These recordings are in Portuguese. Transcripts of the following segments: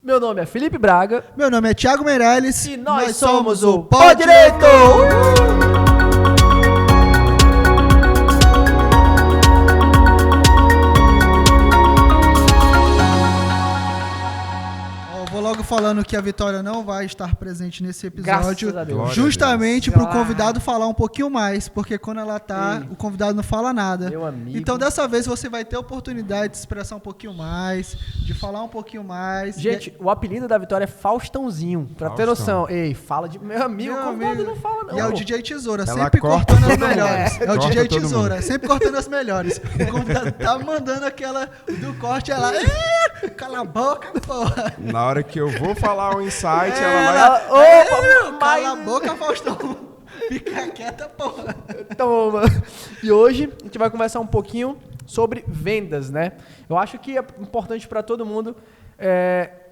Meu nome é Felipe Braga. Meu nome é Thiago Meirelles. E nós somos o Pó Pó Direito! Vou logo falando que a Vitória não vai estar presente nesse episódio, Graças a Deus. justamente para o convidado falar um pouquinho mais, porque quando ela tá, Ei. o convidado não fala nada. Meu amigo. Então dessa vez você vai ter a oportunidade de se expressar um pouquinho mais, de falar um pouquinho mais. Gente, o apelido da Vitória é Faustãozinho. Pra ter Faustão. noção. Ei, fala de... Meu amigo, o convidado não fala não. E é o pô. DJ Tesoura, Ela sempre corta cortando as todo mundo. melhores. É o Corta DJ todo Tesoura, mundo. sempre cortando as melhores. O convidado tá mandando aquela do corte, ela... Cala a boca, porra! Na hora que eu vou falar o insight, ela Ela- vai... Opa, Cala a mas... boca, Faustão! Fica quieta, porra! Toma. E hoje a gente vai conversar um pouquinho sobre vendas, né? Eu acho que é importante para todo mundo.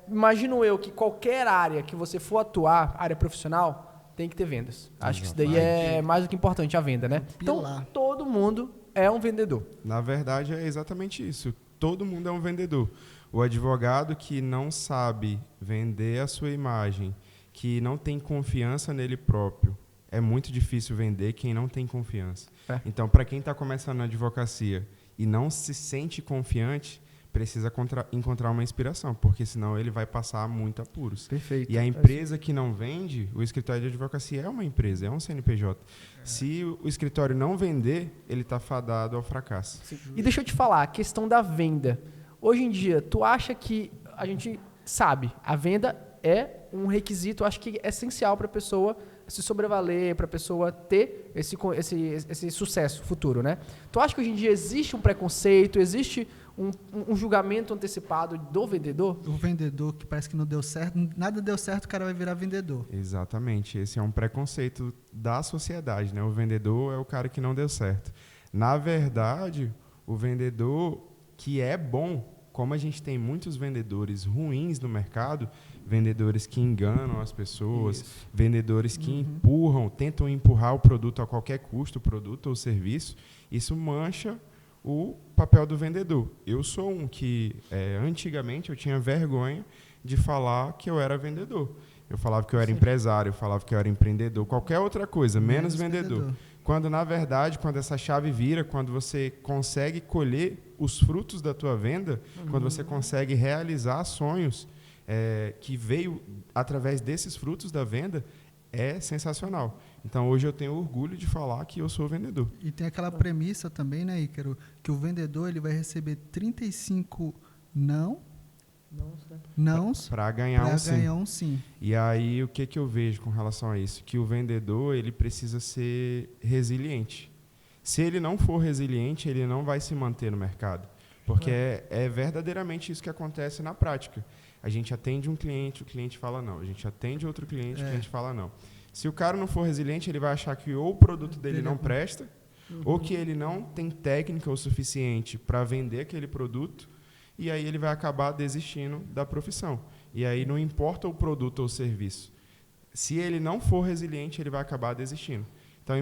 Imagino eu que qualquer área que você for atuar, área profissional, tem que ter vendas. Acho que isso daí é mais do que importante, a venda, né? Então, Pilar. todo mundo é um vendedor. Na verdade, é exatamente isso. Todo mundo é um vendedor. O advogado que não sabe vender a sua imagem, que não tem confiança nele próprio, é muito difícil vender quem não tem confiança. É. Então, para quem está começando na advocacia e não se sente confiante, precisa encontrar uma inspiração, porque senão ele vai passar muito apuros. Perfeito. E a empresa que não vende, o escritório de advocacia é uma empresa, é um CNPJ. Se o escritório não vender, ele está fadado ao fracasso. E deixa eu te falar, a questão da venda. Hoje em dia, tu acha que a gente sabe, a venda é um requisito, acho que é essencial para a pessoa se sobrevaler, para a pessoa ter esse sucesso futuro, né? Tu acha que hoje em dia existe um preconceito, existe um julgamento antecipado do vendedor? O vendedor que parece que não deu certo, nada deu certo, o cara vai virar vendedor. Exatamente, esse é um preconceito da sociedade, né? O vendedor é o cara que não deu certo. Na verdade, o vendedor que é bom, como a gente tem muitos vendedores ruins no mercado, vendedores que enganam as pessoas, vendedores que tentam empurrar o produto a qualquer custo, o produto ou serviço, isso mancha o papel do vendedor. Eu sou um que, antigamente, eu tinha vergonha de falar que eu era vendedor. Eu falava que eu era empresário, eu falava que eu era empreendedor, qualquer outra coisa, menos vendedor. Quando, na verdade, quando essa chave vira, quando você consegue colher os frutos da tua venda, quando você consegue realizar sonhos que veio através desses frutos da venda, é sensacional. Então, hoje eu tenho orgulho de falar que eu sou vendedor. E tem aquela premissa também, né, Ícaro, que o vendedor ele vai receber 35 nãos Para ganhar para um sim. ganhar um sim. E aí, o que eu vejo com relação a isso? Que o vendedor ele precisa ser resiliente. Se ele não for resiliente, ele não vai se manter no mercado. Porque é verdadeiramente isso que acontece na prática. A gente atende um cliente, o cliente fala não. A gente atende outro cliente, o cliente fala não. Se o cara não for resiliente, ele vai achar que ou o produto dele não presta, ou que ele não tem técnica o suficiente para vender aquele produto, e aí ele vai acabar desistindo da profissão. E aí não importa o produto ou o serviço. Se ele não for resiliente, ele vai acabar desistindo. Então,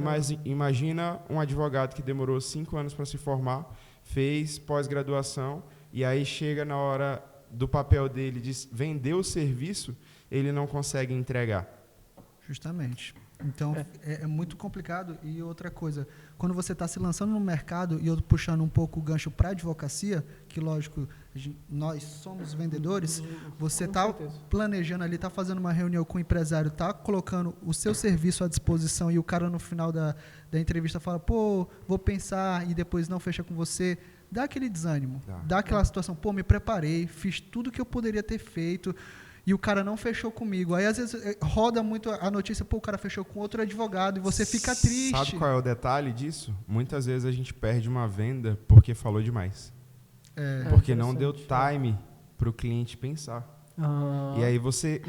imagina um advogado que demorou 5 anos para se formar, fez pós-graduação, e aí chega na hora do papel dele de vender o serviço, ele não consegue entregar. Justamente. Então, é muito complicado. E outra coisa, quando você está se lançando no mercado, e eu puxando um pouco o gancho para a advocacia, que, lógico, nós somos vendedores, você está planejando ali, está fazendo uma reunião com o empresário, está colocando o seu serviço à disposição e o cara no final da entrevista fala, pô, vou pensar, e depois não fecha com você, dá aquele desânimo, dá aquela situação, pô, me preparei, fiz tudo que eu poderia ter feito, e o cara não fechou comigo. Aí, às vezes, roda muito a notícia, pô, o cara fechou com outro advogado, e você fica triste. Sabe qual é o detalhe disso? Muitas vezes a gente perde uma venda porque falou demais. Porque não deu time para o cliente pensar. E aí você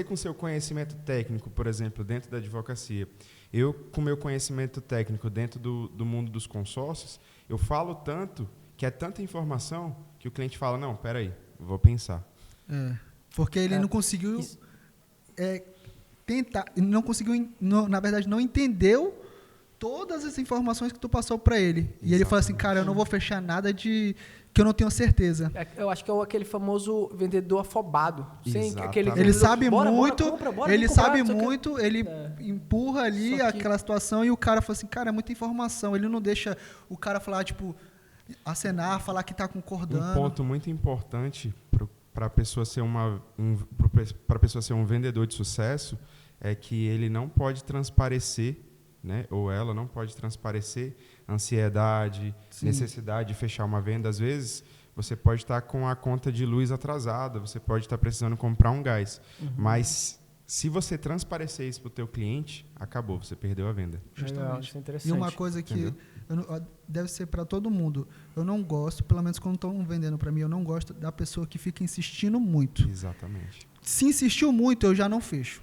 com seu conhecimento técnico, por exemplo, dentro da advocacia, eu com meu conhecimento técnico dentro do mundo dos consórcios, eu falo tanto, que é tanta informação, que o cliente fala, não, peraí, vou pensar. Porque ele não conseguiu tentar, não conseguiu, na verdade, não entendeu todas as informações que tu passou para ele. E ele fala assim, Exatamente. cara, eu não vou fechar nada de que eu não tenho certeza. Eu acho que é aquele famoso vendedor afobado. Exatamente. Aquele Ele vendedor, sabe bora, muito, compra, bora, ele vem comprar, sabe não sei o quê. muito, ele empurra ali Só que- aquela situação e o cara fala assim, cara, é muita informação. Ele não deixa o cara falar, tipo, acenar, falar que tá concordando. Um ponto muito importante para a pessoa ser para pessoa ser um vendedor de sucesso é que ele não pode transparecer, né? Ou ela não pode transparecer ansiedade, necessidade de fechar uma venda. Às vezes você pode estar com a conta de luz atrasada, você pode estar precisando comprar um gás, mas se você transparecer isso para o teu cliente, acabou, você perdeu a venda. Legal, isso é interessante. E uma coisa que Entendeu? deve ser para todo mundo. Eu não gosto, pelo menos quando estão vendendo para mim, eu não gosto da pessoa que fica insistindo muito. Exatamente. Se insistiu muito, eu já não fecho.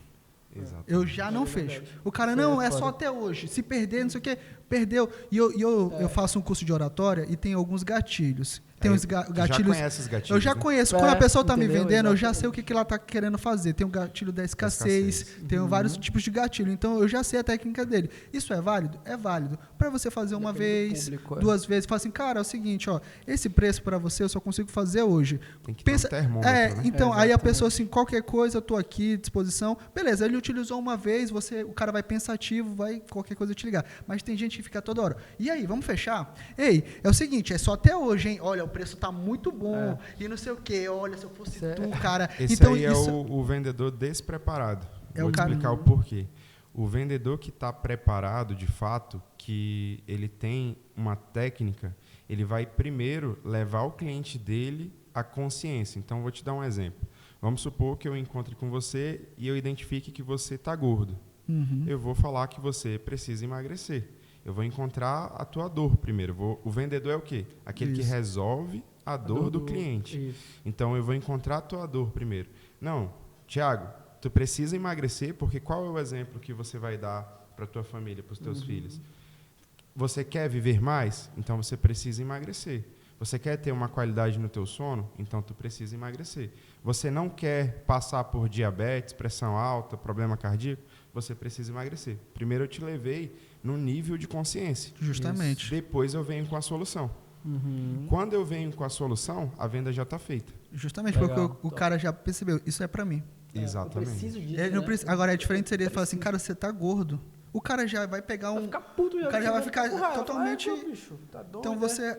Exatamente. Eu já não fecho. O cara, não, é só até hoje. Se perder, não sei o quê, perdeu. E eu faço um curso de oratória e tem alguns gatilhos. Tem uns Tu gatilhos. já conhece os gatilhos, Eu já né? conheço. Quando a pessoa está me entendeu? vendendo, eu já Exatamente. sei o que ela está querendo fazer. Tem o gatilho da escassez, tem vários tipos de gatilho. Então, eu já sei a técnica dele. Isso é válido? É válido. Para você fazer uma Depende do vez, público, duas vezes, fala assim, cara, é o seguinte, ó, esse preço para você eu só consigo fazer hoje. Tem que ter um termômetro, né? Então, É, aí a exatamente. pessoa assim, qualquer coisa, eu tô aqui à disposição. Beleza, ele utilizou uma vez, o cara vai pensativo, vai qualquer coisa te ligar. Mas tem gente que fica toda hora. E aí, vamos fechar? Ei, é o seguinte, é só até hoje, hein? Olha, o preço tá muito bom e não sei o quê. Olha, se eu fosse tu, cara. Esse então, aí é isso o vendedor despreparado. É Vou o te cara- explicar o porquê. O vendedor que está preparado, de fato, que ele tem uma técnica, ele vai primeiro levar o cliente dele à consciência. Então, vou te dar um exemplo. Vamos supor que eu encontre com você e eu identifique que você está gordo. Eu vou falar que você precisa emagrecer. Eu vou encontrar a tua dor primeiro. O vendedor é o quê? Aquele que Isso. resolve a dor do cliente. Isso. Então, eu vou encontrar a tua dor primeiro. Não, Tiago, tu precisa emagrecer, porque qual é o exemplo que você vai dar para a tua família, para os teus filhos? Você quer viver mais? Então, você precisa emagrecer. Você quer ter uma qualidade no teu sono? Então, tu precisa emagrecer. Você não quer passar por diabetes, pressão alta, problema cardíaco? Você precisa emagrecer. Primeiro, eu te levei num nível de consciência. Justamente. Depois, eu venho com a solução. Quando eu venho com a solução, a venda já está feita. Justamente Legal. porque o cara já percebeu, isso é pra mim. Exatamente. Eu preciso disso, Ele não né? precisa, agora, é diferente seria falar assim, cara, você tá gordo. O cara já vai pegar Vai um... ficar puto. o cara já vai ficar com raiva. totalmente- Pô, bicho, tá doido, Então, né? você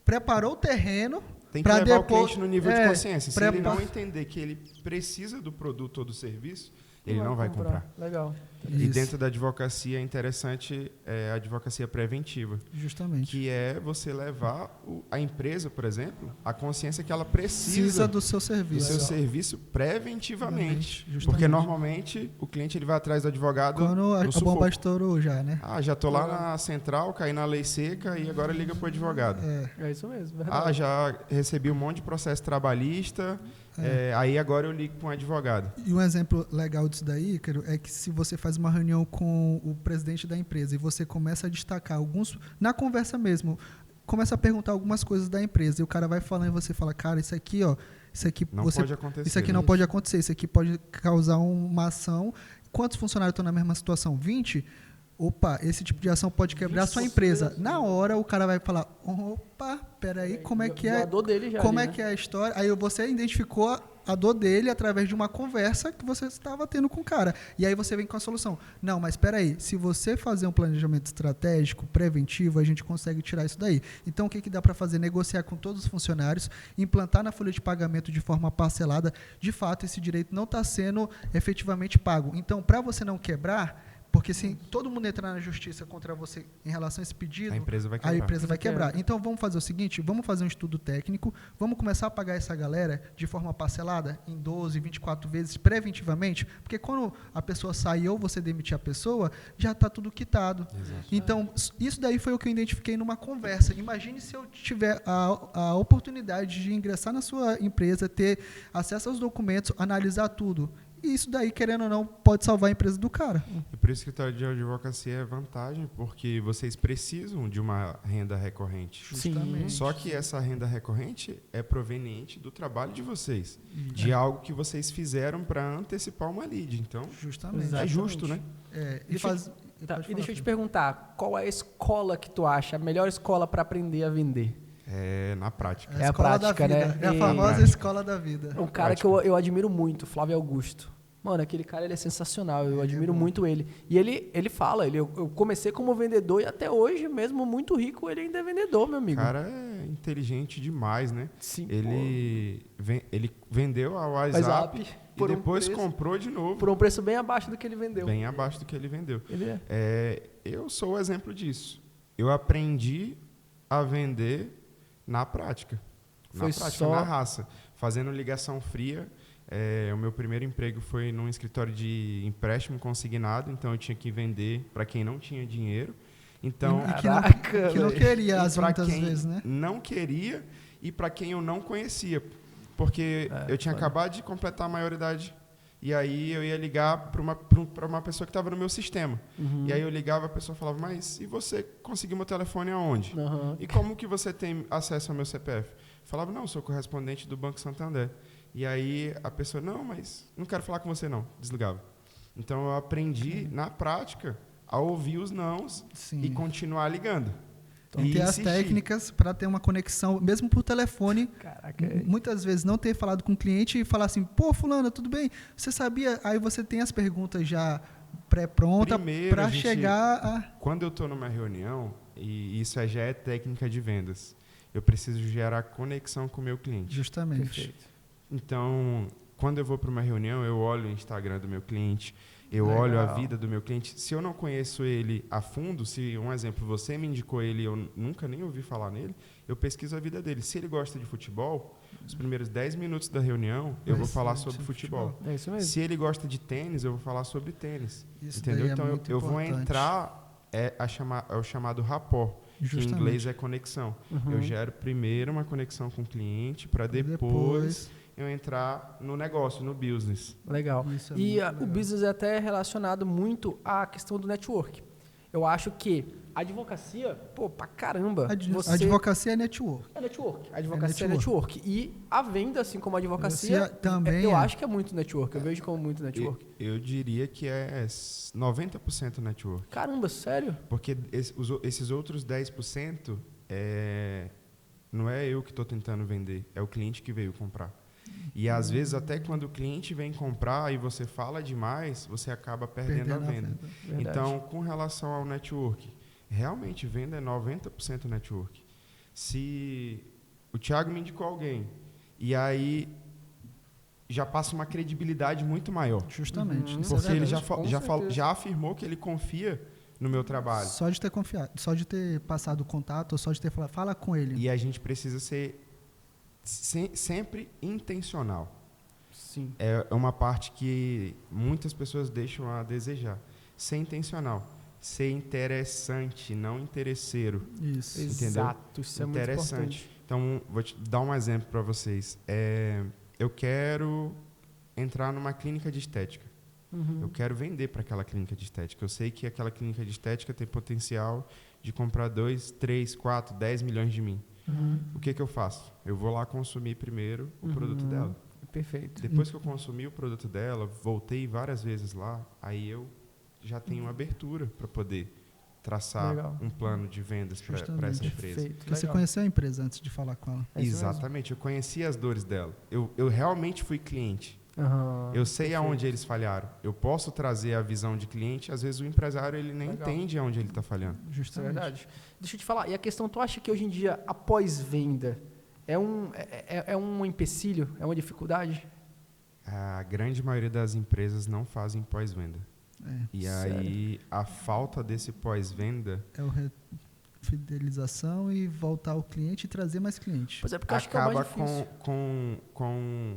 preparou o terreno Tem que para levar depois... o cliente no nível de consciência. Se ele prepa- não entender que ele precisa do produto ou do serviço, ele não vai comprar. Legal. E Isso. dentro da advocacia é interessante a advocacia preventiva, Justamente. que é você levar a empresa, por exemplo, à consciência que ela Precisa precisa do seu do serviço. seu serviço preventivamente. Justamente. Porque normalmente o cliente ele vai atrás do advogado Quando no a bomba sufoco. estourou já, né? Ah, já tô lá na central, caí na lei seca e agora liga pro advogado. É isso mesmo, Ah, verdade. já recebi um monte de processo trabalhista, aí agora eu ligo para um advogado. E um exemplo legal disso daí, Ícaro, é que se você faz uma reunião com o presidente da empresa e você começa a destacar alguns, na conversa mesmo, começa a perguntar algumas coisas da empresa e o cara vai falando e você fala, cara, isso aqui, ó, isso aqui Não você, pode acontecer. isso aqui não pode acontecer, isso aqui pode causar uma ação. Quantos funcionários estão na mesma situação? 20? Opa, esse tipo de ação pode quebrar a sua empresa. Na hora o cara vai falar, opa, peraí, como é que é? A dor dele já Como ali, é né? que é a história? Aí você identificou a dor dele através de uma conversa que você estava tendo com o cara. E aí você vem com a solução. Não, mas espera aí, se você fazer um planejamento estratégico, preventivo, a gente consegue tirar isso daí. Então, o que dá para fazer? Negociar com todos os funcionários, implantar na folha de pagamento de forma parcelada. De fato, esse direito não está sendo efetivamente pago. Então, para você não quebrar, porque se todo mundo entrar na justiça contra você em relação a esse pedido, A empresa vai a quebrar. empresa vai quebrar. Então, vamos fazer o seguinte, vamos fazer um estudo técnico, vamos começar a pagar essa galera de forma parcelada, em 12, 24 vezes, preventivamente, porque quando a pessoa sai ou você demitir a pessoa, já está tudo quitado. Exato. Então, isso daí foi o que eu identifiquei numa conversa. Imagine se eu tiver a oportunidade de ingressar na sua empresa, ter acesso aos documentos, analisar tudo. E isso daí, querendo ou não, pode salvar a empresa do cara. E por isso que o escritório de advocacia é vantagem, porque vocês precisam de uma renda recorrente. Sim. Só que essa renda recorrente é proveniente do trabalho de vocês, de algo que vocês fizeram para antecipar uma lead. Então, Justamente. Exato. é justo, né? E Deixa Tá, pode e deixa eu te falar, perguntar, qual é a escola que tu acha a melhor escola para aprender a vender? É na prática. Felipe. É a escola prática, da vida. né? É a E- famosa Prática. escola da vida. Um cara que eu admiro muito, Flávio Augusto. Mano, aquele cara ele é sensacional, eu Ele é admiro bom. muito ele. E ele fala, eu comecei como vendedor e até hoje, mesmo muito rico, ele ainda é vendedor, meu O amigo. cara é inteligente demais, né? Sim, Ele vendeu a WhatsApp WhatsApp e por um depois preço- comprou de novo. por um preço bem abaixo do que ele vendeu. Bem abaixo do que ele vendeu. Ele é. Eu sou o exemplo disso. Eu aprendi a vender na prática. Foi Na prática, só- na raça. Fazendo ligação fria. O meu primeiro emprego foi num escritório de empréstimo consignado, então eu tinha que vender para quem não tinha dinheiro. Então, E Caraca, que não velho. queria, e às para muitas quem vezes, né? não queria e para quem eu não conhecia. Porque eu tinha foda. acabado de completar a maioridade. E aí eu ia ligar para uma pessoa que estava no meu sistema. Uhum. E aí eu ligava, a pessoa falava, mas e você conseguiu meu telefone aonde? Aham. E como que você tem acesso ao meu CPF? Eu falava, não, sou correspondente do Banco Santander. E aí a pessoa, não, mas não quero falar com você não. Desligava. Então eu aprendi, na prática, a ouvir os nãos Sim. e continuar ligando. E ter as insistir. técnicas para ter uma conexão, mesmo por telefone. Caraca. Muitas vezes não ter falado com o cliente e falar assim, pô, fulano, tudo bem? Você sabia? Aí você tem as perguntas já pré-prontas Primeiro, para a gente- chegar a... Quando eu estou numa reunião, e isso já é técnica de vendas, eu preciso gerar conexão com o meu cliente. Justamente. Perfeito. Então, quando eu vou para uma reunião, eu olho o Instagram do meu cliente, eu Legal. olho a vida do meu cliente. Se eu não conheço ele a fundo, se, um exemplo, você me indicou ele e eu nunca nem ouvi falar nele, eu pesquiso a vida dele. Se ele gosta de futebol, os primeiros 10 minutos da reunião, eu Vai vou falar ser sobre sobre futebol. É isso mesmo. Se ele gosta de tênis, eu vou falar sobre tênis. Isso Entendeu? daí é Então, muito eu vou importante. entrar, é o chamado rapport, que em Justamente. inglês é conexão. Uhum. Eu gero primeiro uma conexão com o cliente, para depois eu entrar no negócio, no business. Legal. Isso é E muito o legal. business é até relacionado muito à questão do network. Eu acho que a advocacia, pô, pra caramba. A advocacia é network. É network. A advocacia é network. network. E a venda, assim como a advocacia, Você também eu é. acho que é muito network. Eu vejo como muito network. Eu diria que é 90% network. Caramba, sério? Porque esses outros 10% não é eu que estou tentando vender, é o cliente que veio comprar. E às vezes, até quando o cliente vem comprar e você fala demais, você acaba perdendo a venda. Verdade. Então, com relação ao network, realmente venda é 90% network. Se o Thiago me indicou alguém e aí já passa uma credibilidade muito maior. Justamente. Uhum. Isso é Porque ele verdade. já afirmou que ele confia no meu trabalho. Só de ter confiado, só de ter passado o contato, ou só de ter falado, fala com ele. E a gente precisa ser sempre intencional. Sim. É uma parte que muitas pessoas deixam a desejar. Ser intencional. Ser interessante, não interesseiro. Isso. Entendeu? Exato. Isso é muito Interessante. importante. Então, vou te dar um exemplo para vocês. Eu quero entrar numa clínica de estética. Uhum. Eu quero vender para aquela clínica de estética. Eu sei que aquela clínica de estética tem potencial de comprar 2, 3, 4, 10 milhões de mim. Uhum. O que eu faço? Eu vou lá consumir primeiro o produto dela. Perfeito. Depois que eu consumi o produto dela, voltei várias vezes lá, aí eu já tenho uma abertura para poder traçar Legal. um plano de vendas para essa Justamente. empresa. Perfeito. Porque você Legal. conheceu a empresa antes de falar com ela. É isso mesmo. Exatamente, eu conheci as dores dela. Eu realmente fui cliente. Aham. Eu sei Perfeito. aonde eles falharam. Eu posso trazer a visão de cliente. Às vezes o empresário ele nem Legal. entende aonde ele está falhando. Isso é Justamente. verdade. Deixa eu te falar, e a questão, tu acha que hoje em dia a pós-venda é um empecilho, é uma dificuldade? A grande maioria das empresas não fazem pós-venda. É. E Sério? aí a falta desse pós-venda É o fidelização e voltar ao cliente e trazer mais cliente. Pois é, porque eu acho que é o acaba mais difícil. com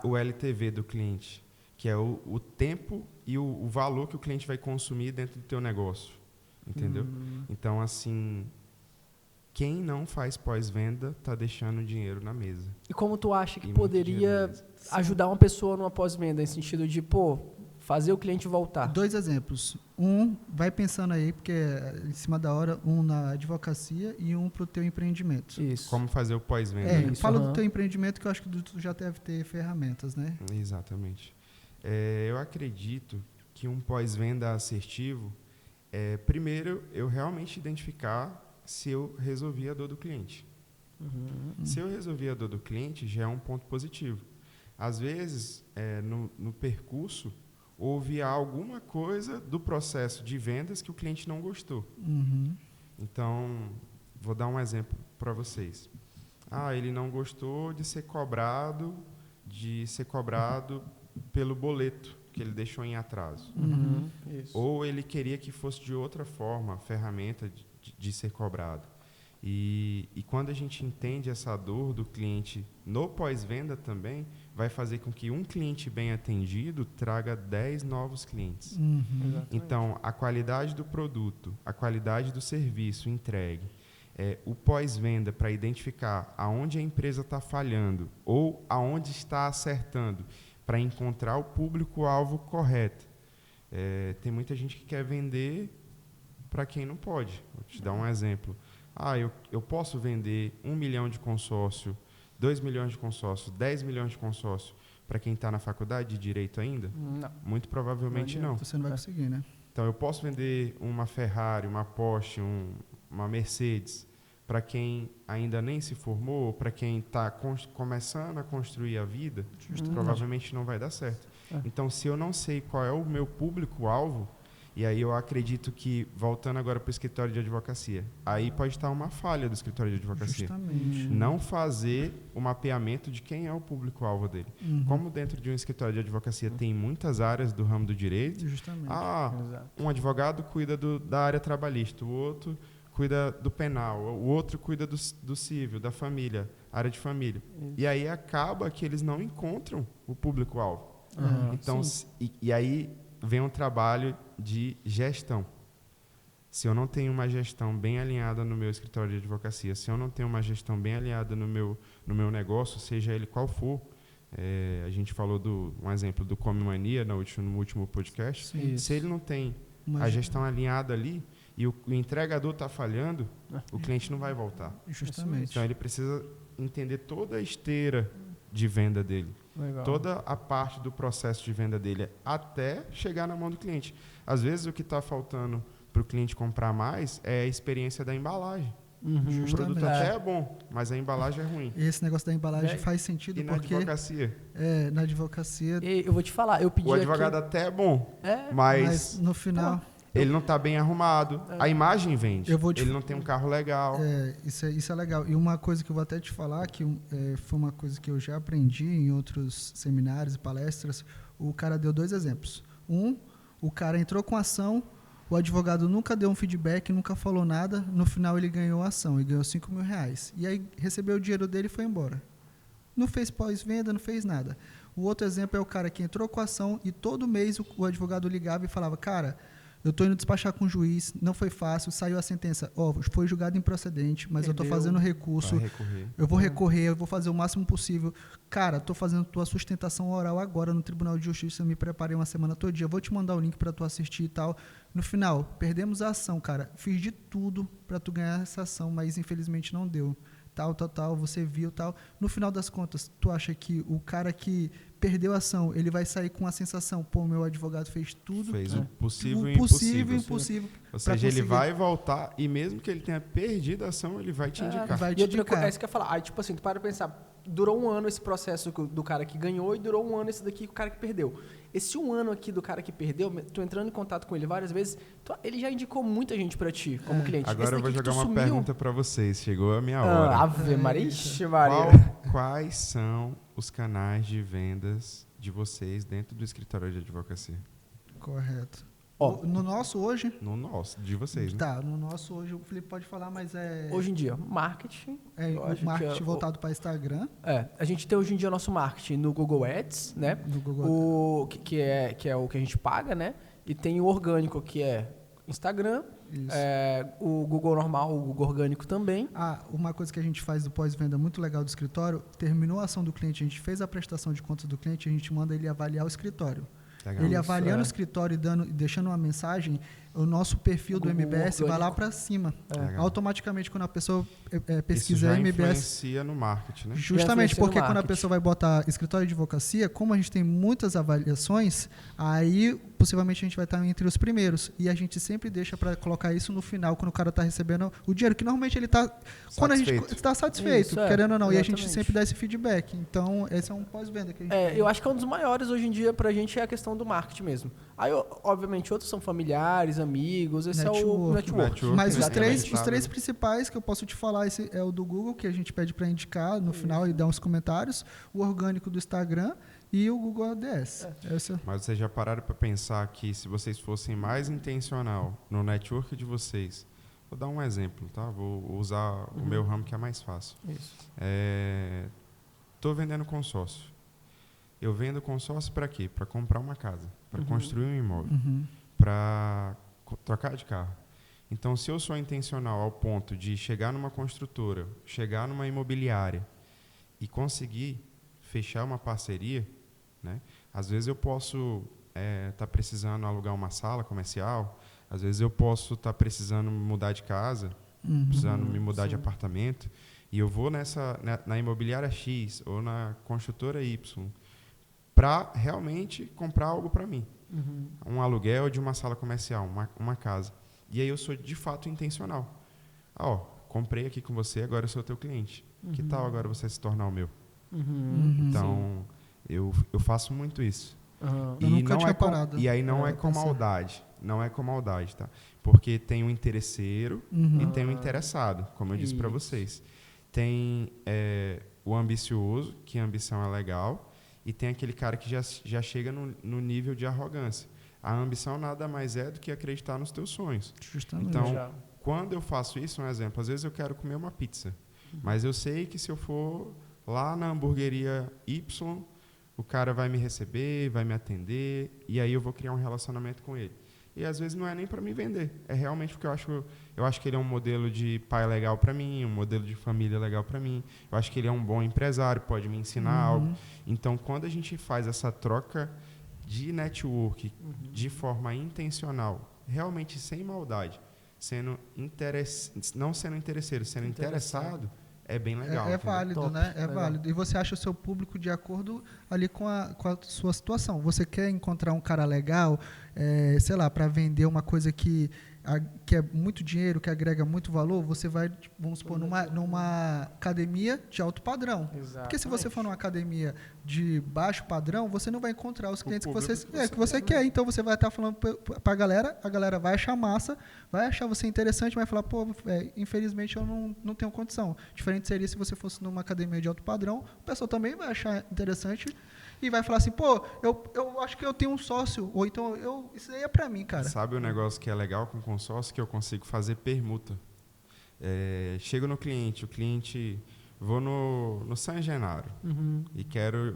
o LTV do cliente, que é o tempo e o valor que o cliente vai consumir dentro do teu negócio. Entendeu? Então, assim, quem não faz pós-venda está deixando dinheiro na mesa. E como tu acha que E muito dinheiro na poderia mesa. ajudar uma pessoa numa pós-venda, em sentido de, pô, fazer o cliente voltar? 2 exemplos. Vai pensando aí, porque é em cima da hora, um na advocacia e um para o teu empreendimento. Isso. Como fazer o pós-venda. É, né? Isso, fala aham. do teu empreendimento, que eu acho que tu já deve ter ferramentas, né? Exatamente. Eu acredito que um pós-venda assertivo Primeiro, eu realmente identificar se eu resolvi a dor do cliente. Se eu resolvi a dor do cliente, já é um ponto positivo. Às vezes, no percurso, houve alguma coisa do processo de vendas que o cliente não gostou. Então, vou dar um exemplo para vocês. Ele não gostou de ser cobrado pelo boleto que ele deixou em atraso. Isso. Ou ele queria que fosse de outra forma a ferramenta de ser cobrado. E quando a gente entende essa dor do cliente no pós-venda também, vai fazer com que um cliente bem atendido traga 10 novos clientes. Então, a qualidade do produto, a qualidade do serviço entregue, o pós-venda para identificar aonde a empresa está falhando ou aonde está acertando para encontrar o público-alvo correto. Tem muita gente que quer vender para quem não pode. Vou te dar um exemplo. Eu posso vender 1 milhão de consórcio, 2 milhões de consórcio, 10 milhões de consórcio para quem está na faculdade de Direito ainda? Não. Muito provavelmente não. Você não vai conseguir, né? Então, eu posso vender uma Ferrari, uma Porsche, uma Mercedes para quem ainda nem se formou, para quem está começando a construir a vida, provavelmente não vai dar certo. Então, se eu não sei qual é o meu público-alvo, e aí eu acredito que, voltando agora para o escritório de advocacia, aí pode estar uma falha do escritório de advocacia. Justamente. Não fazer o mapeamento de quem é o público-alvo dele. Como dentro de um escritório de advocacia tem muitas áreas do ramo do direito, Justamente. um advogado cuida da área trabalhista, o outro cuida do penal, o outro cuida do civil, da família, área de família. E aí acaba que eles não encontram o público-alvo. Então, e aí vem um trabalho de gestão. Se eu não tenho uma gestão bem alinhada no meu escritório de advocacia, se eu não tenho uma gestão bem alinhada no meu negócio, seja ele qual for, a gente falou um exemplo do Come Mania no último podcast. Se ele não tem a gestão alinhada ali e o entregador está falhando, o cliente não vai voltar. Justamente. Então, ele precisa entender toda a esteira de venda dele. Legal. Toda a parte do processo de venda dele até chegar na mão do cliente. Às vezes, o que está faltando para o cliente comprar mais é a experiência da embalagem. O produto até é bom, mas a embalagem é ruim. E esse negócio da embalagem faz sentido E na porque... advocacia? Na advocacia... Eu vou te falar, eu pedi O advogado aqui... até é bom, Mas no final... ele não está bem arrumado. A imagem vende. Ele não tem um carro legal. Isso é legal. E uma coisa que eu vou até te falar, que foi uma coisa que eu já aprendi em outros seminários e palestras, o cara deu 2 exemplos. O cara entrou com ação, o advogado nunca deu um feedback, nunca falou nada, no final ele ganhou a ação, e ganhou R$5.000. E aí recebeu o dinheiro dele e foi embora. Não fez pós-venda, não fez nada. O outro exemplo é o cara que entrou com a ação e todo mês o advogado ligava e falava, cara, eu estou indo despachar com o juiz, não foi fácil, saiu a sentença, foi julgado improcedente, mas eu estou fazendo recurso, eu vou recorrer, eu vou fazer o máximo possível. Cara, estou fazendo tua sustentação oral agora no Tribunal de Justiça, eu me preparei uma semana todo dia, vou te mandar o link para tu assistir e tal. No final, perdemos a ação, cara, fiz de tudo para tu ganhar essa ação, mas infelizmente não deu. Tal, você viu, tal. No final das contas, tu acha que o cara que perdeu a ação, ele vai sair com a sensação, pô, meu advogado fez tudo. Fez o possível e o impossível. Ou seja, ele vai voltar e mesmo que ele tenha perdido a ação, ele vai te indicar. Vai te indicar. É isso que eu ia falar. Aí, tipo assim, tu para pensar, durou 1 ano esse processo do cara que ganhou e durou 1 ano esse daqui com o cara que perdeu. Esse 1 ano aqui do cara que perdeu, tu entrando em contato com ele várias vezes, ele já indicou muita gente pra ti, como cliente. Agora eu vou jogar uma pergunta pra vocês. Chegou a minha hora. Ave Maria. Quais são os canais de vendas de vocês dentro do escritório de advocacia? Correto. Ó, no nosso hoje... No nosso, de vocês, né? Tá, no nosso hoje, o Felipe pode falar, mas hoje em dia, marketing. O marketing voltado para Instagram. A gente tem hoje em dia nosso marketing no Google Ads, né? No Google Ads. Que é o que a gente paga, né? E tem o orgânico, que é Instagram. O Google normal, o Google orgânico também. Uma coisa que a gente faz do pós-venda muito legal do escritório, terminou a ação do cliente, a gente fez a prestação de contas do cliente, a gente manda ele avaliar o escritório. Legal. Ele avaliando o escritório e deixando uma mensagem, o nosso perfil do Google MBS vai lá orgânico. para cima. Legal. Automaticamente, quando a pessoa Isso pesquisa já MBS... influencia no marketing, né? Justamente influencia no porque quando a marketing. pessoa vai botar escritório de advocacia, como a gente tem muitas avaliações, aí possivelmente a gente vai estar entre os primeiros. E a gente sempre deixa para colocar isso no final, quando o cara está recebendo o dinheiro, que normalmente ele está... Quando a gente está satisfeito, Isso, querendo ou não. E a gente exatamente. sempre dá esse feedback. Então, esse é um pós-venda que a gente tem. Eu acho que é um dos maiores hoje em dia pra gente é a questão do marketing mesmo. Aí, obviamente, outros são familiares, amigos, esse é o network. Mas os Exatamente. três principais que eu posso te falar, esse é o do Google, que a gente pede para indicar no final e dar uns comentários, o orgânico do Instagram e o Google ADS. Mas vocês já pararam para pensar que se vocês fossem mais intencional no network de vocês, vou dar um exemplo, tá? Vou usar o meu ramo que é mais fácil. Isso. Estou vendendo consórcio. Eu vendo consórcio para quê? Para comprar uma casa, para construir um imóvel, para trocar de carro. Então, se eu sou intencional ao ponto de chegar numa construtora, chegar numa imobiliária e conseguir fechar uma parceria, né? Às vezes eu posso estar precisando alugar uma sala comercial, às vezes eu posso estar precisando mudar de casa, precisando me mudar de apartamento, e eu vou na imobiliária X ou na construtora Y para realmente comprar algo para mim. Um aluguel de uma sala comercial, uma casa. E aí eu sou de fato intencional. Comprei aqui com você, agora eu sou teu cliente. Que tal agora você se tornar o meu? Então, eu faço muito isso. Eu nunca tinha parado. E aí não é com maldade. Não é com maldade, tá? Porque tem o interesseiro e tem o interessado, como eu disse para vocês. Tem o ambicioso, que a ambição é legal, e tem aquele cara que já chega no nível de arrogância. A ambição nada mais é do que acreditar nos teus sonhos. Justamente. Então, quando eu faço isso, um exemplo, às vezes eu quero comer uma pizza, mas eu sei que se eu for lá na hamburgueria Y, o cara vai me receber, vai me atender, e aí eu vou criar um relacionamento com ele. E às vezes não é nem para me vender, é realmente porque eu acho que ele é um modelo de pai legal para mim, um modelo de família legal para mim. Eu acho que ele é um bom empresário, pode me ensinar algo. Então, quando a gente faz essa troca de network de forma intencional, realmente sem maldade, não sendo interesseiro, sendo interessado, é bem legal. É válido, Top, né? É legal. válido. E você acha o seu público de acordo ali com a sua situação. Você quer encontrar um cara legal, sei lá, para vender uma coisa que é muito dinheiro, que agrega muito valor, você vai, vamos supor, numa academia de alto padrão. Exatamente. Porque se você for numa academia de baixo padrão, você não vai encontrar os clientes que você quer. Então, você vai estar falando para a galera vai achar massa, vai achar você interessante, vai falar, infelizmente eu não tenho condição. Diferente seria se você fosse numa academia de alto padrão, o pessoal também vai achar interessante e vai falar assim, eu acho que eu tenho um sócio, ou então, isso aí é para mim, cara. Sabe o negócio que é legal com consórcio? Que eu consigo fazer permuta. Chego no cliente, o cliente... Vou no San Genaro e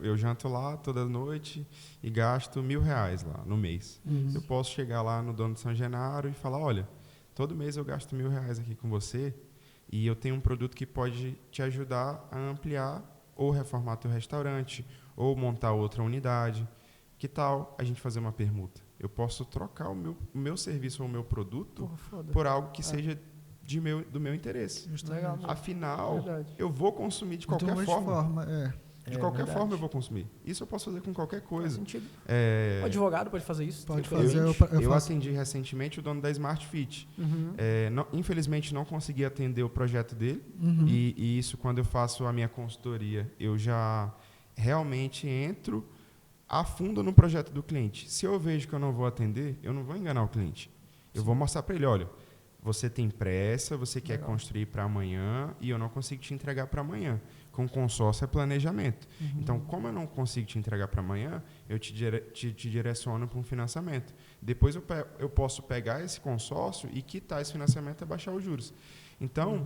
eu janto lá toda noite e gasto R$1.000 lá no mês. Eu posso chegar lá no dono do San Genaro e falar, olha, todo mês eu gasto R$1.000 aqui com você e eu tenho um produto que pode te ajudar a ampliar ou reformar teu restaurante ou montar outra unidade. Que tal a gente fazer uma permuta? Eu posso trocar o meu serviço ou o meu produto por algo que seja do meu interesse. Legal. Afinal, Verdade. eu vou consumir de qualquer forma. De qualquer verdade. forma eu vou consumir. Isso eu posso fazer com qualquer Faz coisa. sentido. O advogado pode fazer isso? Pode Tem fazer. diferente? Eu atendi recentemente o dono da Smart Fit. Infelizmente não consegui atender o projeto dele. E isso, quando eu faço a minha consultoria, eu já realmente entro a fundo no projeto do cliente. Se eu vejo que eu não vou atender, eu não vou enganar o cliente. Eu vou mostrar para ele, olha, você tem pressa, você quer construir para amanhã e eu não consigo te entregar para amanhã. Com consórcio é planejamento. Então, como eu não consigo te entregar para amanhã, eu te direciono para um financiamento. Depois eu posso pegar esse consórcio e quitar esse financiamento e baixar os juros. Então,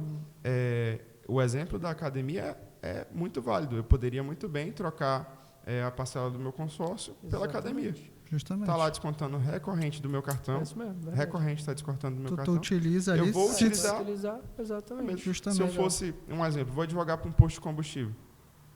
o exemplo da academia é muito válido. Eu poderia muito bem trocar a parcela do meu consórcio pela academia. Justamente. Está lá descontando recorrente do meu cartão. É isso mesmo, verdade. Recorrente está descontando do meu Tu cartão. utiliza ali. Eu vou Utilizar, exatamente. Justamente. Se eu fosse, um exemplo, vou advogar para um posto de combustível.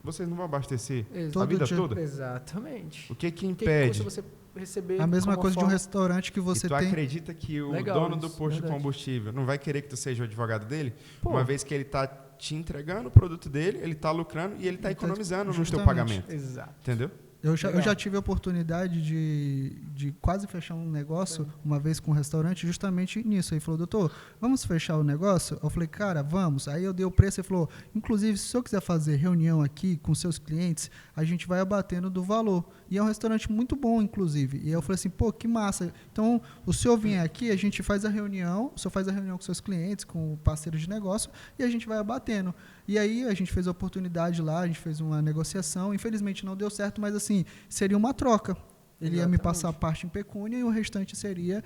vocês não vão abastecer Exato. a vida Todo dia. toda? Exatamente. O que O que impede? custa você receber A mesma como coisa de um forma- restaurante que você e tu tem. acredita que o Legal dono do isso, posto de verdade. combustível não vai querer que tu seja o advogado dele? Pô. Uma vez que ele está te entregando o produto dele, ele está lucrando e ele está Ele tá- economizando no teu justamente. pagamento. Exato. Entendeu? Eu já Legal. tive a oportunidade de quase fechar um negócio uma vez com um restaurante justamente nisso. Ele falou, doutor, vamos fechar o negócio? Eu falei, cara, vamos. Aí eu dei o preço e ele falou, inclusive, se o senhor quiser fazer reunião aqui com seus clientes, a gente vai abatendo do valor. E é um restaurante muito bom, inclusive. E eu falei assim, pô, que massa. Então, o senhor vem aqui, a gente faz a reunião, o senhor faz a reunião com seus clientes, com o parceiro de negócio, e a gente vai abatendo. E aí a gente fez a oportunidade lá, a gente fez uma negociação. Infelizmente não deu certo, mas assim, seria uma troca. Ele ia me Exatamente. passar a parte em pecúnia e o restante seria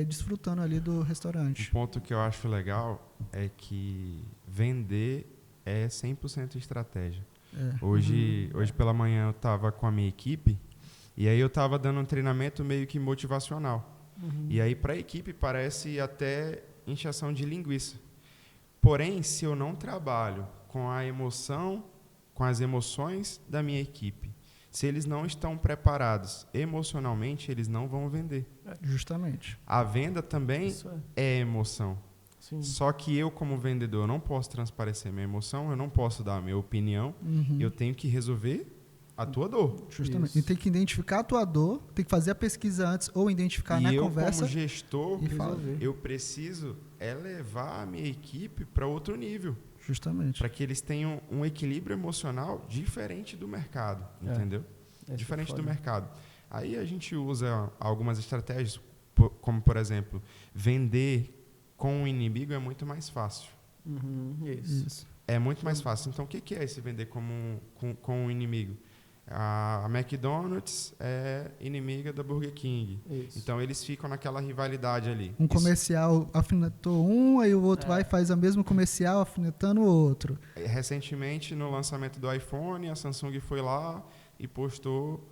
desfrutando ali do Um restaurante. ponto que eu acho legal é que vender é 100% estratégia. É. Hoje pela manhã eu estava com a minha equipe e aí eu estava dando um treinamento meio que motivacional. E aí para a equipe parece até inchação de linguiça. Porém, se eu não trabalho com a emoção, com as emoções da minha equipe, se eles não estão preparados emocionalmente, eles não vão vender. Justamente. A venda também Isso é emoção. Sim. Só que eu, como vendedor, não posso transparecer minha emoção, eu não posso dar a minha opinião, Uhum. eu tenho que resolver a tua dor. Justamente. Isso. E tem que identificar a tua dor, tem que fazer a pesquisa antes ou identificar E na eu, conversa. como gestor, e fala. Resolver. eu preciso elevar a minha equipe para outro nível, Justamente. para que eles tenham um equilíbrio emocional diferente do mercado, É. entendeu? Essa é Diferente do foda. mercado. Aí a gente usa algumas estratégias, como, por exemplo, vender com o inimigo é muito mais fácil. Isso. Isso. É muito mais fácil. Então, o que é esse vender com o inimigo? A McDonald's é inimiga da Burger King. Isso. Então, eles ficam naquela rivalidade ali. Um Isso- comercial afinetou um, aí o outro É. vai e faz o mesmo comercial afinetando o outro. Recentemente, no lançamento do iPhone, a Samsung foi lá e postou,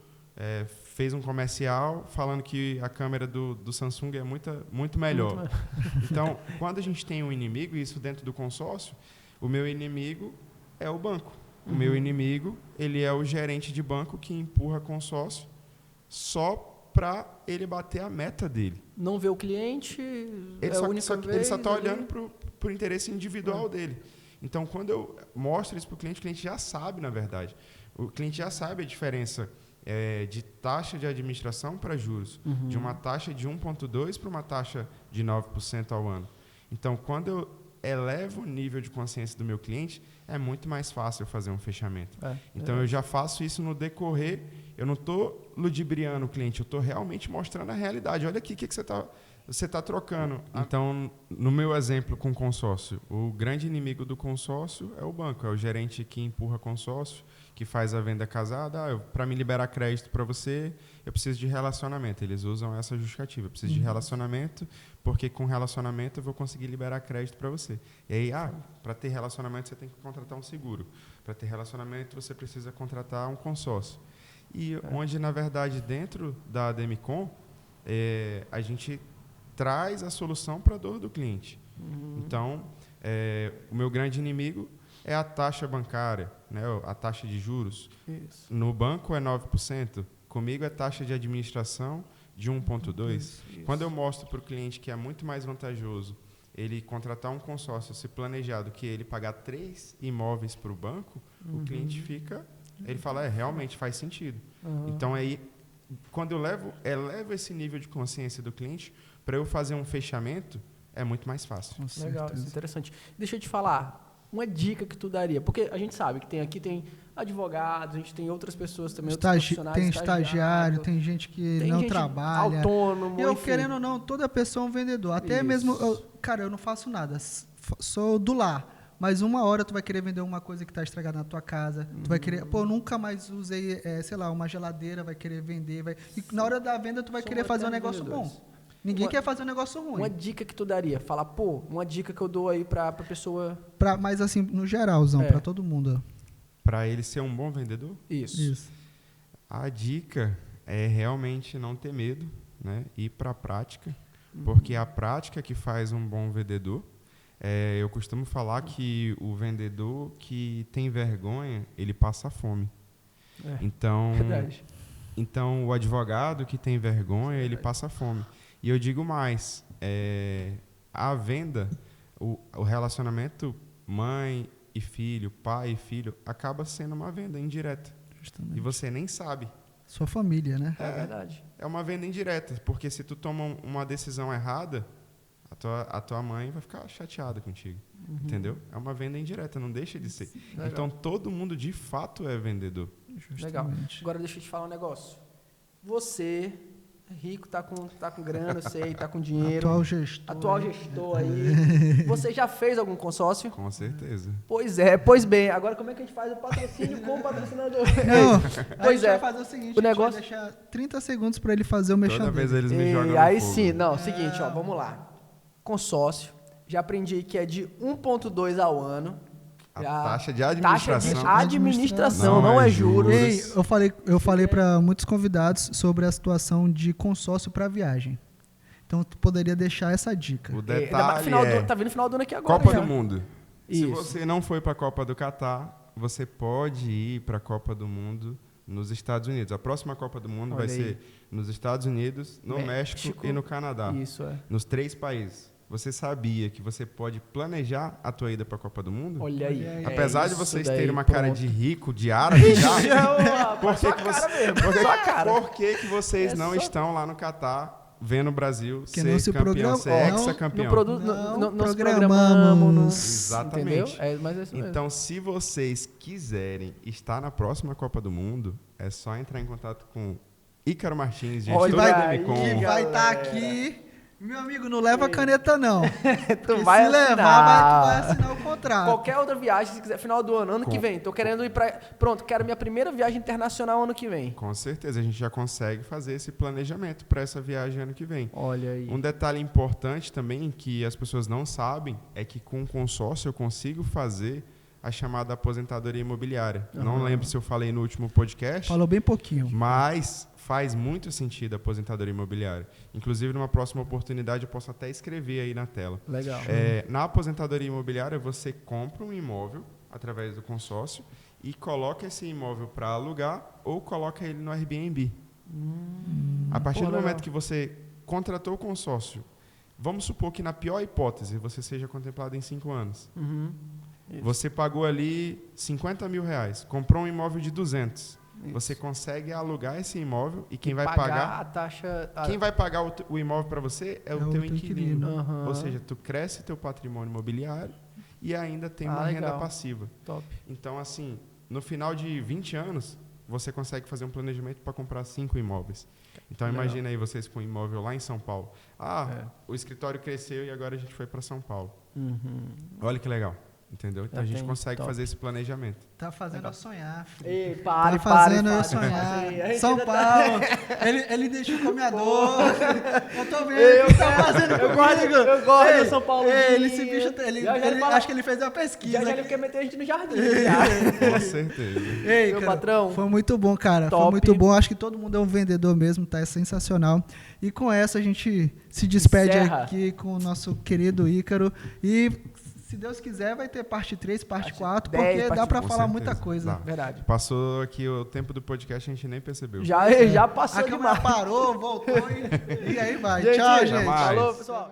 fez um comercial falando que a câmera do Samsung é muito melhor. Muito Então, quando a gente tem um inimigo, e isso dentro do consórcio, o meu inimigo é o banco. O meu inimigo, ele é o gerente de banco que empurra consórcio só para ele bater a meta dele. Não vê o cliente, Ele é só, a única só- vez. ele só está ali. olhando para o interesse individual dele. Então, quando eu mostro isso para o cliente já sabe, na verdade. O cliente já sabe a diferença de taxa de administração para juros, de uma taxa de 1,2% para uma taxa de 9% ao ano. Então, quando eu elevo o nível de consciência do meu cliente, é muito mais fácil eu fazer um fechamento. Então, eu já faço isso no decorrer, eu não estou ludibriando o cliente, eu estou realmente mostrando a realidade. Olha aqui o que você está trocando. Então, no meu exemplo com consórcio, o grande inimigo do consórcio é o banco, é o gerente que empurra consórcio, que faz a venda casada. Para me liberar crédito para você, eu preciso de relacionamento. Eles usam essa justificativa. Eu preciso de relacionamento, porque com relacionamento eu vou conseguir liberar crédito para você. E aí, para ter relacionamento, você tem que contratar um seguro. Para ter relacionamento, você precisa contratar um consórcio. E onde, na verdade, dentro da ADMcom, a gente traz a solução para a dor do cliente. Então, o meu grande inimigo é a taxa bancária, né, a taxa de juros. Isso. No banco é 9%, comigo é taxa de administração de 1,2%. Isso. Quando eu mostro para o cliente que é muito mais vantajoso ele contratar um consórcio, se planejar, do que ele pagar 3 imóveis para o banco, o cliente ele fala, realmente faz sentido. Então, aí, quando eu elevo esse nível de consciência do cliente, para eu fazer um fechamento, é muito mais fácil. Com Legal, isso é certeza. interessante. Deixa eu te falar, uma dica que tu daria, porque a gente sabe que aqui tem advogados, a gente tem outras pessoas também, outros profissionais, Tem estagiário, tem gente que tem não gente trabalha. autônomo, Eu, enfim. querendo ou não, toda pessoa é um vendedor. Até Isso. mesmo, cara, eu não faço nada. Sou do lar. Mas uma hora tu vai querer vender uma coisa que está estragada na tua casa. Tu vai querer, nunca mais usei, sei lá, uma geladeira, vai querer vender. E na hora da venda tu vai querer fazer um negócio bom. Ninguém quer fazer um negócio ruim. Uma dica que tu daria, falar, uma dica que eu dou aí pra pessoa... Mas assim, no geralzão, para todo mundo. Para ele ser um bom vendedor, Isso. a dica é realmente não ter medo, né? Ir para a prática, porque a prática que faz um bom vendedor. Eu costumo falar que o vendedor que tem vergonha, ele passa fome. Verdade. Então, o advogado que tem vergonha, ele passa fome. E eu digo mais, a venda, o relacionamento mãe e filho, pai e filho, acaba sendo uma venda indireta. Justamente. E você nem sabe. Sua família, né? É verdade. É uma venda indireta, porque se tu toma uma decisão errada, a tua mãe vai ficar chateada contigo. Entendeu? É uma venda indireta, não deixa de ser. Legal. Então, todo mundo, de fato, é vendedor. Legal. Justamente. Agora deixa eu te falar um negócio. Você, rico, tá com grana, eu sei, tá com dinheiro. Atual gestor aí. Você já fez algum consórcio? Com certeza. Pois bem. Agora como é que a gente faz o patrocínio com o patrocinador? Não, a Pois gente é. vai fazer o seguinte, O negócio- a gente vai deixar 30 segundos para ele fazer o mexão Toda vez dele. eles me jogam E no aí fogo. sim, não, seguinte, ó, vamos lá. Consórcio, já aprendi que é de 1,2 ao ano. A Já- taxa de administração. Taxa de administração, Não não é é juros. Ei, eu falei para muitos convidados sobre a situação de consórcio para viagem. Então, tu poderia deixar essa dica. O Ainda mais detalhe final do- é tá vindo final do ano aqui agora. Copa já. do Mundo. Se Isso. você não foi para a Copa do Catar, você pode ir para a Copa do Mundo nos Estados Unidos. A próxima Copa do Mundo Olha vai aí. ser nos Estados Unidos, no México e no Canadá. Isso, é. Nos 3 países. Você sabia que você pode planejar a tua ida para a Copa do Mundo? Olha aí. Olha aí. Apesar de isso vocês daí, terem uma cara pronto. de rico, de árabe já, Por que que você- Só a cara. por que vocês É não só- estão lá no Catar vendo o Brasil Que ser não se campeão, programa- ser não- ex-campeão? Não se programamos. Exatamente. Entendeu? Mas é isso mesmo. Então, se vocês quiserem estar na próxima Copa do Mundo, é só entrar em contato com Ícaro Martins, Olha gestor aí, da Que Demicon. galera. vai estar aqui. Meu amigo, não leva caneta, não. Porque vai se levar, tu vai assinar o contrato. Qualquer outra viagem, se quiser, final do ano que vem. Tô querendo ir pra. Pronto, quero minha primeira viagem internacional ano que vem. Com certeza, a gente já consegue fazer esse planejamento para essa viagem ano que vem. Olha aí. Um detalhe importante também que as pessoas não sabem é que com o consórcio eu consigo fazer a chamada aposentadoria imobiliária. Não lembro se eu falei no último podcast, Falou bem pouquinho. mas faz muito sentido a aposentadoria imobiliária. Inclusive, numa próxima oportunidade, eu posso até escrever aí na tela. Legal. Na aposentadoria imobiliária, você compra um imóvel através do consórcio e coloca esse imóvel para alugar ou coloca ele no Airbnb. A partir do legal. momento que você contratou o consórcio, vamos supor que na pior hipótese você seja contemplado em 5 anos. Uhum. Isso. Você pagou ali 50 mil reais, comprou um imóvel de 200. Isso. Você consegue alugar esse imóvel e quem E vai pagar pagar... a taxa. Quem vai pagar o imóvel para você é o teu inquilino. Aham. Ou seja, tu cresce teu patrimônio imobiliário e ainda tem uma legal. renda passiva. Top. Então, assim, no final de 20 anos, você consegue fazer um planejamento para comprar 5 imóveis. Então, Legal. imagina aí vocês com um imóvel lá em São Paulo. O escritório cresceu e agora a gente foi para São Paulo. Uhum. Olha que legal. Entendeu? Então, a gente tem, consegue top. fazer esse planejamento. Tá fazendo eu sonhar, filho. Ei, Tá pare, fazendo pare, eu pare. sonhar. A gente São ainda tá- Paulo. Ele identificou minha dor. Eu tô vendo Eu o que tá fazendo eu comigo. gosto Ei, do São Paulo. ei, esse bicho, Já fala- acho que ele fez uma pesquisa. Já ele quer meter a gente no jardim. já. Com certeza. Ei, Meu cara, patrão. foi muito bom, cara. Foi Top. muito bom. Acho que todo mundo é um vendedor mesmo, tá? É sensacional. E com essa a gente se despede Encerra. aqui com o nosso querido Ícaro. E se Deus quiser, vai ter parte 3, parte 4, 10, porque dá parte- pra Com falar certeza. muita coisa. Dá. Verdade. Passou aqui o tempo do podcast, a gente nem percebeu. Já passou A câmera demais. parou, voltou e aí vai. Gente, Tchau, gente. Até mais. Falou, pessoal.